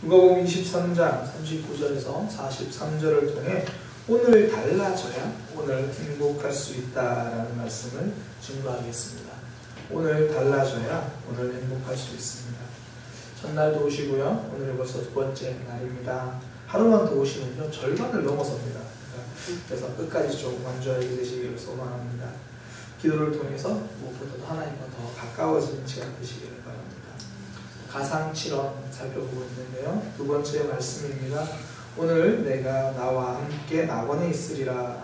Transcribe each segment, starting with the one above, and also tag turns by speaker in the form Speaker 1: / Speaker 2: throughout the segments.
Speaker 1: 누가복음 23장 39절에서 43절을 통해 오늘 달라져야 오늘 행복할 수 있다라는 말씀을 증거하겠습니다. 오늘 달라져야 오늘 행복할 수 있습니다. 첫날도 오시고요. 오늘 벌써 두 번째 날입니다. 하루만 더 오시면요 절반을 넘어섭니다. 그래서 끝까지 좀 완주하게 되시기를 소망합니다. 기도를 통해서 무엇보다도 하나님과 더 가까워지는 시간 되시기를 바랍니다. 가상칠언 살펴보고 있는데요. 두 번째 말씀입니다. 오늘 내가 나와 함께 낙원에 있으리라.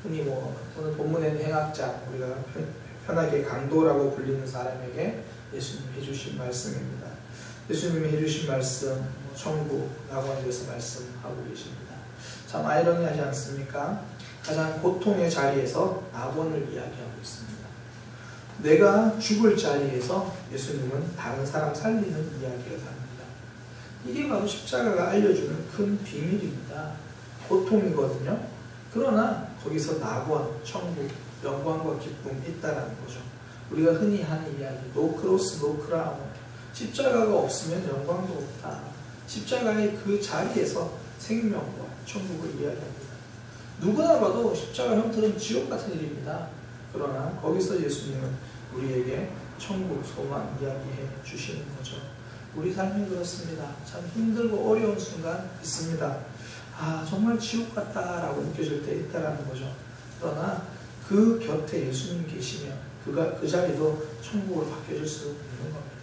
Speaker 1: 흔히 오늘 본문에는 행악자, 우리가 편하게 강도라고 불리는 사람에게 예수님이 해주신 말씀입니다. 예수님이 해주신 말씀, 천국, 낙원에 대해서 말씀하고 계십니다. 참 아이러니하지 않습니까? 가장 고통의 자리에서 낙원을 이야기하고 있습니다. 내가 죽을 자리에서 예수님은 다른 사람 살리는 이야기를 합니다. 이게 바로 십자가가 알려주는 큰 비밀입니다. 고통이거든요. 그러나 거기서 낙원, 천국, 영광과 기쁨이 있다는 거죠. 우리가 흔히 하는 이야기, 노 크로스, 노 크라운. 십자가가 없으면 영광도 없다. 십자가의 그 자리에서 생명과 천국을 이야기합니다. 누구나 봐도 십자가 형태는 지옥 같은 일입니다. 그러나 거기서 예수님은 우리에게 천국 소망 이야기해 주시는 거죠. 우리 삶이 그렇습니다. 참 힘들고 어려운 순간 있습니다. 아, 정말 지옥 같다라고 느껴질 때 있다라는 거죠. 그러나 그 곁에 예수님 계시면 그 자리도 천국으로 바뀌어질 수 있는 겁니다.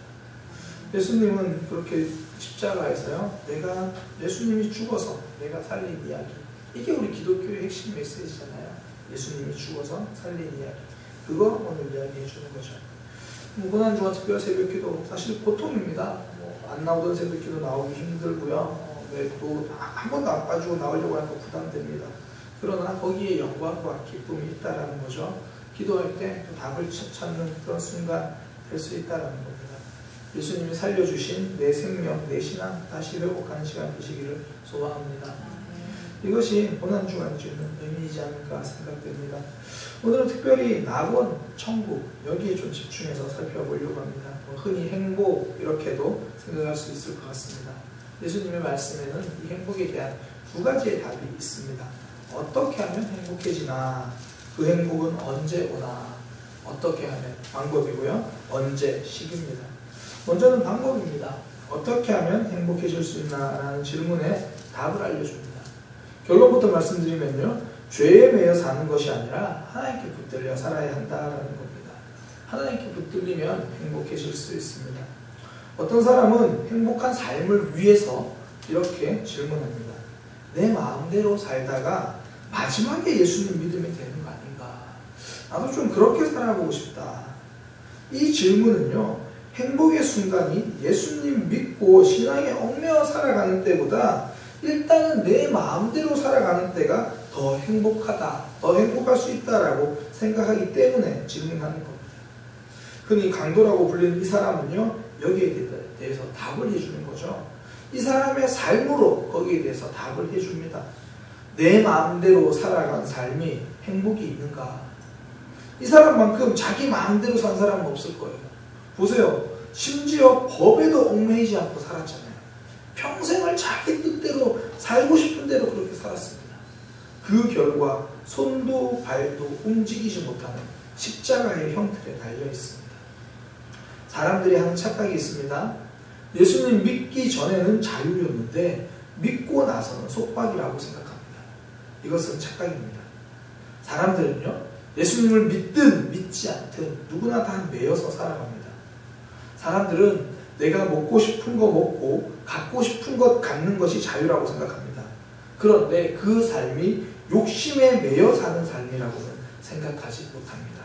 Speaker 1: 예수님은 그렇게 십자가에서요, 예수님이 죽어서 내가 살린 이야기. 이게 우리 기독교의 핵심 메시지잖아요. 예수님이 죽어서 살린 이야기. 그거 오늘 이야기해 주는 거죠. 고난주간 특별 새벽기도 사실 고통입니다. 안 나오던 새벽기도 나오기 힘들고요. 또 한 번도 안 빠지고 나오려고 하니까 부담됩니다. 그러나 거기에 영광과 기쁨이 있다라는 거죠. 기도할 때 답을 찾는 그런 순간 될 수 있다라는 겁니다. 예수님이 살려주신 내 생명, 내 신앙 다시 회복하는 시간 되시기를 소망합니다. 이것이 고난주간이 주는 의미이지 않을까 생각됩니다. 오늘은 특별히 낙원, 천국 여기에 좀 집중해서 살펴보려고 합니다. 흔히 행복 이렇게도 생각할 수 있을 것 같습니다. 예수님의 말씀에는 이 행복에 대한 두 가지의 답이 있습니다. 어떻게 하면 행복해지나, 그 행복은 언제 오나, 어떻게 하면 방법이고요, 언제 시기입니다. 먼저는 방법입니다. 어떻게 하면 행복해질 수 있나라는 질문에 답을 알려줍니다. 결론부터 말씀드리면요, 죄에 매여 사는 것이 아니라 하나님께 붙들려 살아야 한다라는 겁니다. 하나님께 붙들리면 행복해질 수 있습니다. 어떤 사람은 행복한 삶을 위해서 이렇게 질문합니다. 내 마음대로 살다가 마지막에 예수님 믿으면 되는 거 아닌가? 나도 좀 그렇게 살아보고 싶다. 이 질문은요, 행복의 순간이 예수님 믿고 신앙에 얽매여 살아가는 때보다 일단은 내 마음대로 살아가는 때가 더 행복하다, 더 행복할 수 있다라고 생각하기 때문에 질문하는 겁니다. 흔히 강도라고 불리는 이 사람은요, 여기에 대해서 답을 해주는 거죠. 이 사람의 삶으로 거기에 대해서 답을 해줍니다. 내 마음대로 살아간 삶이 행복이 있는가? 이 사람만큼 자기 마음대로 산 사람은 없을 거예요. 보세요. 심지어 법에도 얽매이지 않고 살았잖아요. 평생을 자기 뜻대로 살고 싶은 대로 그렇게 살았습니다. 그 결과 손도 발도 움직이지 못하는 십자가의 형틀에 달려 있습니다. 사람들이 하는 착각이 있습니다. 예수님 믿기 전에는 자유였는데 믿고 나서는 속박이라고 생각합니다. 이것은 착각입니다. 사람들은요, 예수님을 믿든 믿지 않든 누구나 다 매여서 살아갑니다. 사람들은 내가 먹고 싶은 거 먹고 갖고 싶은 것 갖는 것이 자유라고 생각합니다. 그런데 그 삶이 욕심에 매여 사는 삶이라고는 생각하지 못합니다.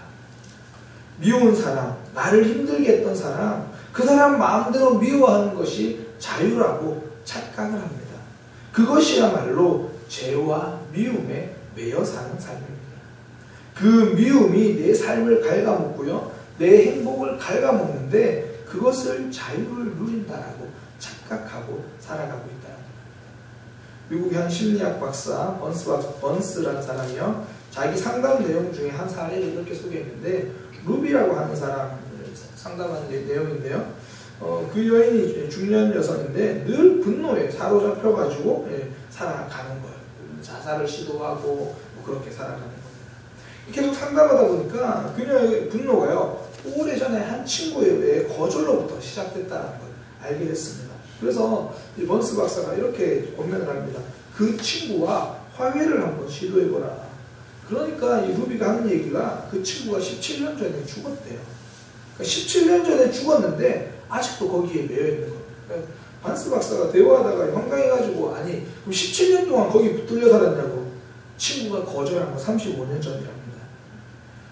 Speaker 1: 미운 사람, 나를 힘들게 했던 사람, 그 사람 마음대로 미워하는 것이 자유라고 착각을 합니다. 그것이야말로 죄와 미움에 매여 사는 삶입니다. 그 미움이 내 삶을 갉아먹고요, 내 행복을 갉아먹는데 그것을 자유를 누린다라고 착각하고 살아가고 있다는 겁니다. 미국의 한 심리학 박사 번스라는 사람이요, 자기 상담 내용 중에 한 사례를 이렇게 소개했는데, 루비라고 하는 사람을 상담하는 내용인데요, 그 여인이 중년 여성인데 늘 분노에 사로잡혀가지고 살아가는 거예요. 자살을 시도하고 뭐 그렇게 살아가는 겁니다. 계속 상담하다 보니까 그녀의 분노가요, 오래전에 한 친구에 의해 거절로부터 시작됐다는 걸 알게 됐습니다. 그래서 이 번스 박사가 이렇게 권면을 합니다. 그 친구와 화해를 한번 시도해보라. 그러니까 이 루비가 하는 얘기가 그 친구가 17년 전에 죽었대요. 그러니까 17년 전에 죽었는데 아직도 거기에 매여 있는 겁니다. 그러니까 번스 박사가 대화하다가 황당해가지고, 아니 그럼 17년 동안 거기 붙들려 살았냐고. 친구가 거절한 건 35년 전이랍니다.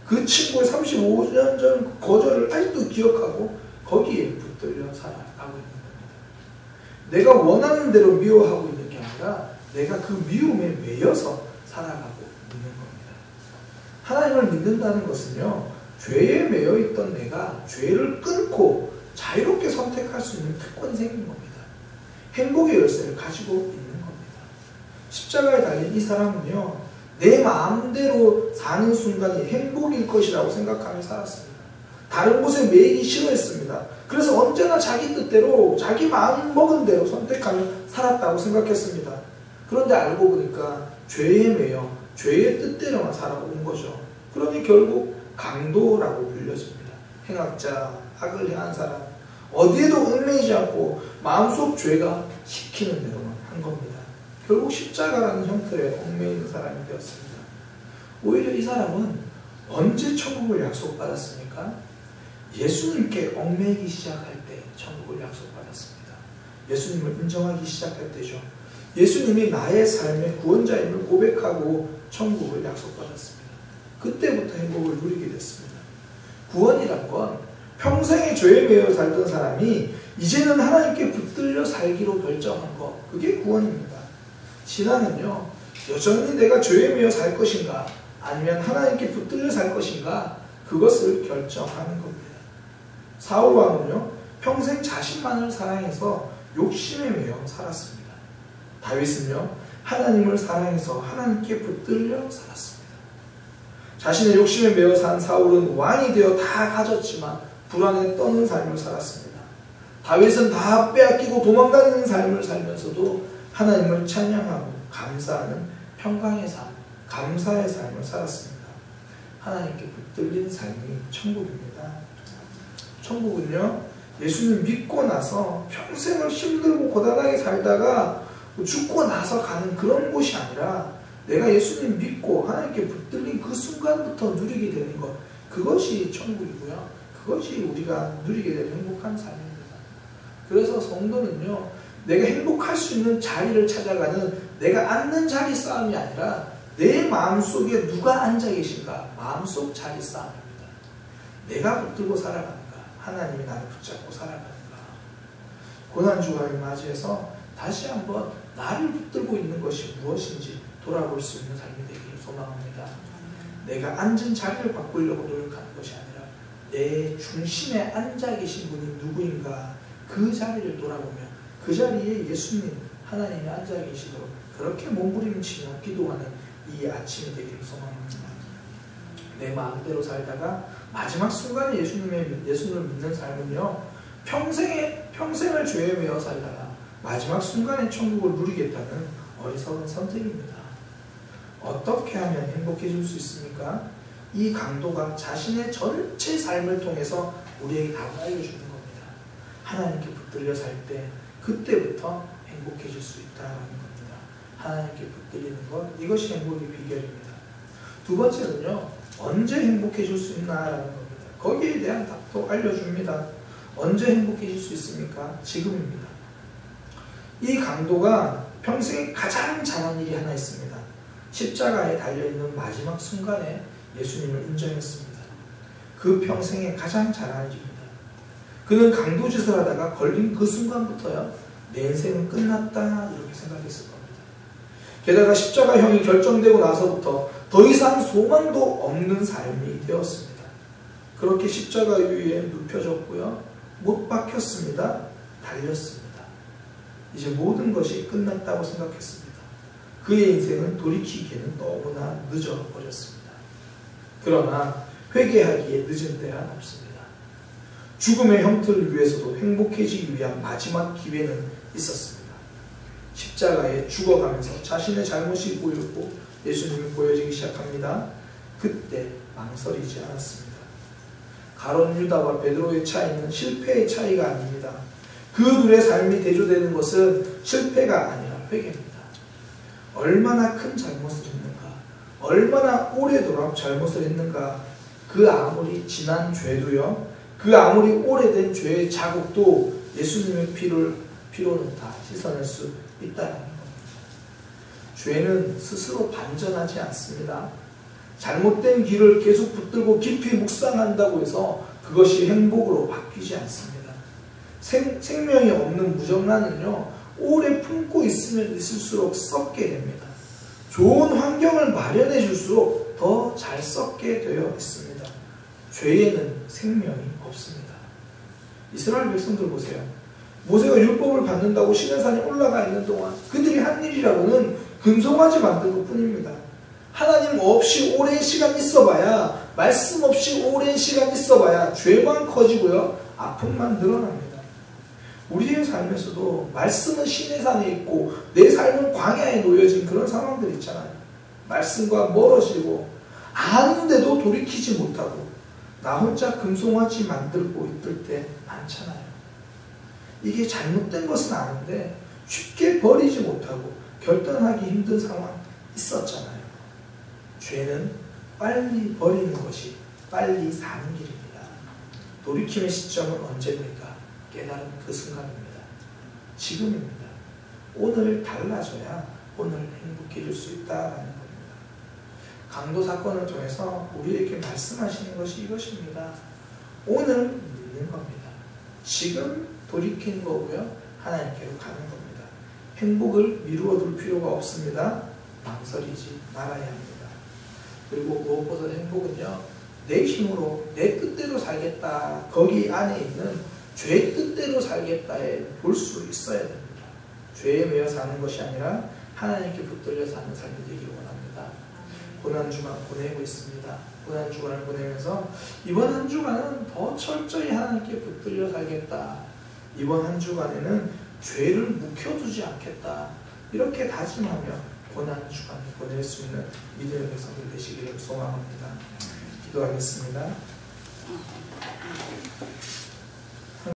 Speaker 1: 그 친구의 35년 전 거절을 아직도 기억하고 거기에 붙들려 살아가고 있는 겁니다. 내가 원하는 대로 미워하고 있는 게 아니라 내가 그 미움에 매여서 살아가고 있는 겁니다. 하나님을 믿는다는 것은요, 죄에 매여 있던 내가 죄를 끊고 자유롭게 선택할 수 있는 특권이 생긴 겁니다. 행복의 열쇠를 가지고 있는 겁니다. 십자가에 달린 이 사람은요, 내 마음대로 사는 순간이 행복일 것이라고 생각하며 살았습니다. 다른 곳에 매이기 싫어했습니다. 그래서 언제나 자기 뜻대로 자기 마음 먹은 대로 선택하며 살았다고 생각했습니다. 그런데 알고 보니까 죄에 매여 죄의 뜻대로만 살아온 거죠. 그러니 결국 강도라고 불려집니다. 행악자, 악을 행한 사람, 어디에도 얽매이지 않고 마음속 죄가 시키는 대로만 한 겁니다. 결국 십자가라는 형태에 얽매이는 사람이 되었습니다. 오히려 이 사람은 언제 천국을 약속받았습니까? 예수님께 얽매이기 시작할 때 천국을 약속받았습니다. 예수님을 인정하기 시작할 때죠. 예수님이 나의 삶의 구원자임을 고백하고 천국을 약속받았습니다. 그때부터 행복을 누리게 됐습니다. 구원이란 건 평생의 죄에 매여 살던 사람이 이제는 하나님께 붙들려 살기로 결정한 것, 그게 구원입니다. 신앙은요, 여전히 내가 죄에 매여 살 것인가 아니면 하나님께 붙들려 살 것인가, 그것을 결정하는 겁니다. 사울 왕은요, 평생 자신만을 사랑해서 욕심에 매여 살았습니다. 다윗은요, 하나님을 사랑해서 하나님께 붙들려 살았습니다. 자신의 욕심에 매여 산 사울은 왕이 되어 다 가졌지만 불안에 떠는 삶을 살았습니다. 다윗은 다 빼앗기고 도망다니는 삶을 살면서도 하나님을 찬양하고 감사하는 평강의 삶, 감사의 삶을 살았습니다. 하나님께 붙들린 삶이 천국입니다. 천국은요, 예수님 믿고 나서 평생을 힘들고 고단하게 살다가 죽고 나서 가는 그런 곳이 아니라 내가 예수님 믿고 하나님께 붙들린 그 순간부터 누리게 되는 것, 그것이 천국이고요. 그것이 우리가 누리게 되는 행복한 삶입니다. 그래서 성도는요, 내가 행복할 수 있는 자리를 찾아가는 내가 앉는 자리 싸움이 아니라 내 마음속에 누가 앉아 계신가, 마음속 자리 싸움입니다. 내가 붙들고 살아가는가, 하나님이 나를 붙잡고 살아가는가. 고난주간을 맞이해서 다시 한번 나를 붙들고 있는 것이 무엇인지 돌아볼 수 있는 삶이 되기를 소망합니다. 내가 앉은 자리를 바꾸려고 노력하는 것이 아니라 내 중심에 앉아 계신 분이 누구인가, 그 자리를 돌아보며 그 자리에 예수님, 하나님이 앉아 계시도록 그렇게 몸부림치며 기도하는 이 아침이 되기를 소망합니다. 내 마음대로 살다가 마지막 순간에 예수님을 믿는 삶은요, 평생을 죄에 매여 살다가 마지막 순간에 천국을 누리겠다는 어리석은 선택입니다. 어떻게 하면 행복해질 수 있습니까? 이 강도가 자신의 전체 삶을 통해서 우리에게 답을 알려주는 겁니다. 하나님께 붙들려 살 때 그때부터 행복해질 수 있다는 겁니다. 하나님께 붙들리는 것, 이것이 행복의 비결입니다. 두 번째는요, 언제 행복해질 수 있나라는 겁니다. 거기에 대한 답도 알려줍니다. 언제 행복해질 수 있습니까? 지금입니다. 이 강도가 평생에 가장 잘한 일이 하나 있습니다. 십자가에 달려있는 마지막 순간에 예수님을 인정했습니다. 그 평생에 가장 잘한 일입니다. 그는 강도짓을 하다가 걸린 그 순간부터요, 내 인생은 끝났다 이렇게 생각했을 겁니다. 게다가 십자가형이 결정되고 나서부터 더 이상 소망도 없는 삶이 되었습니다. 그렇게 십자가 위에 눕혀졌고요, 못 박혔습니다. 달렸습니다. 이제 모든 것이 끝났다고 생각했습니다. 그의 인생은 돌이키기에는 너무나 늦어버렸습니다. 그러나 회개하기에 늦은 때란 없습니다. 죽음의 형틀을 위해서도 행복해지기 위한 마지막 기회는 있었습니다. 십자가에 죽어가면서 자신의 잘못이 보였고 예수님이 보여지기 시작합니다. 그때 망설이지 않았습니다. 가룟 유다와 베드로의 차이는 실패의 차이가 아닙니다. 그 둘의 삶이 대조되는 것은 실패가 아니라 회개입니다. 얼마나 큰 잘못을 했는가, 얼마나 오래도록 잘못을 했는가, 그 아무리 지난 죄도요, 그 아무리 오래된 죄의 자국도 예수님의 피로는 다 씻어낼 수 있다는 겁니다. 죄는 스스로 반전하지 않습니다. 잘못된 길을 계속 붙들고 깊이 묵상한다고 해서 그것이 행복으로 바뀌지 않습니다. 생명이 없는 무정란은요, 오래 품고 있으면 있을수록 썩게 됩니다. 좋은 환경을 마련해 줄수록 더 잘 썩게 되어 있습니다. 죄에는 생명이 없습니다. 이스라엘 백성들 보세요. 모세가 율법을 받는다고 시내산에 올라가 있는 동안 그들이 한 일이라고는 금송아지 만든 것 뿐입니다. 하나님 없이 오랜 시간 있어봐야, 말씀 없이 오랜 시간 있어봐야 죄만 커지고요, 아픔만 늘어납니다. 우리의 삶에서도 말씀은 시내산에 있고 내 삶은 광야에 놓여진 그런 상황들 있잖아요. 말씀과 멀어지고 아는데도 돌이키지 못하고 나 혼자 금송아지 만들고 있을 때 많잖아요. 이게 잘못된 것은 아는데 쉽게 버리지 못하고 결단하기 힘든 상황 있었잖아요. 죄는 빨리 버리는 것이 빨리 사는 길입니다. 돌이킴의 시점은 언제입니까? 깨달은 그 순간입니다. 지금입니다. 오늘 달라져야 오늘 행복해질 수 있다라는 겁니다. 강도 사건을 통해서 우리에게 말씀하시는 것이 이것입니다. 오늘 믿는 겁니다. 지금 돌이키는 거고요, 하나님께로 가는 겁니다. 행복을 미루어둘 필요가 없습니다. 망설이지 말아야 합니다. 그리고 무엇보다 행복은요, 내 힘으로 내 뜻대로 살겠다, 거기 안에 있는 죄 뜻대로 살겠다에 볼 수 있어야 됩니다. 죄에 매여 사는 것이 아니라 하나님께 붙들려 사는 삶이 되기를 원합니다. 고난주간 보내고 있습니다. 고난주간을 보내면서 이번 한 주간은 더 철저히 하나님께 붙들려 살겠다, 이번 한 주간에는 죄를 묵혀두지 않겠다, 이렇게 다짐하며 고난주간을 보낼 수 있는 믿음의 백성들 되시기를 소망합니다. 기도하겠습니다.